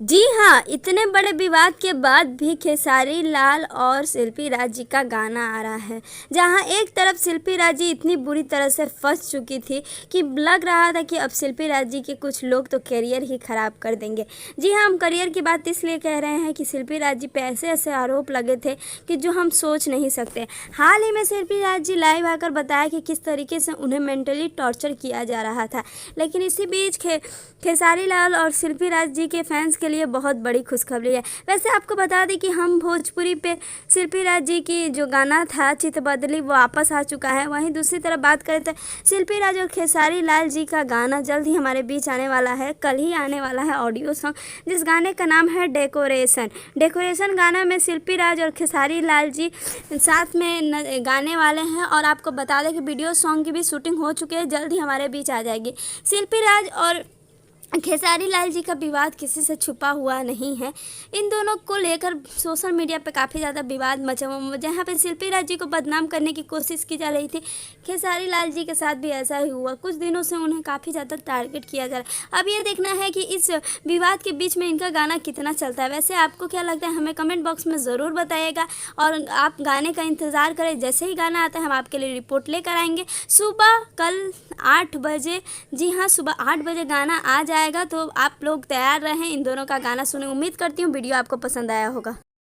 जी हाँ, इतने बड़े विवाद के बाद भी खेसारी लाल और शिल्पी राज जी का गाना आ रहा है, जहाँ एक तरफ शिल्पी राज जी इतनी बुरी तरह से फंस चुकी थी कि लग रहा था कि अब शिल्पी राज जी के कुछ लोग तो करियर ही खराब कर देंगे। जी हाँ, हम करियर की बात इसलिए कह रहे हैं कि शिल्पी राज जी पे ऐसे ऐसे आरोप लगे थे कि जो हम सोच नहीं सकते। हाल ही में शिल्पी राज जी लाइव आकर बताया कि किस तरीके से उन्हें मेंटली टॉर्चर किया जा रहा था। लेकिन इसी बीच खेसारी लाल और शिल्पी राज जी के फैंस के लिए बहुत बड़ी खुशखबरी है। वैसे आपको बता दें कि हम भोजपुरी पे शिल्पी राज जी की जो गाना था चित बदली वो वापस आ चुका है। वहीं दूसरी तरफ बात करें तो शिल्पी राज और खेसारी लाल जी का गाना जल्द ही हमारे बीच आने वाला है। कल ही आने वाला है ऑडियो सॉन्ग, जिस गाने का नाम है डेकोरेशन गाना में शिल्पी राज और खेसारी लाल जी साथ में गाने वाले हैं। और आपको बता दें कि वीडियो सॉन्ग की भी शूटिंग हो चुकी है, जल्द ही हमारे बीच आ जाएगी। शिल्पी राज और खेसारी लाल जी का विवाद किसी से छुपा हुआ नहीं है। इन दोनों को लेकर सोशल मीडिया पे काफ़ी ज़्यादा विवाद मचा हुआ, जहाँ पे शिल्पी राज जी को बदनाम करने की कोशिश की जा रही थी। खेसारी लाल जी के साथ भी ऐसा ही हुआ। कुछ दिनों से उन्हें काफ़ी ज़्यादा टारगेट किया जा रहा है। अब ये देखना है कि इस विवाद के बीच में इनका गाना कितना चलता है। वैसे आपको क्या लगता है, हमें कमेंट बॉक्स में ज़रूर बताइएगा और आप गाने का इंतज़ार करें। जैसे ही गाना आता है हम आपके लिए रिपोर्ट लेकर आएंगे सुबह कल 8 बजे। जी हाँ, सुबह 8 बजे गाना आ जाएगा, तो आप लोग तैयार रहें इन दोनों का गाना सुने। उम्मीद करती हूँ वीडियो आपको पसंद आया होगा।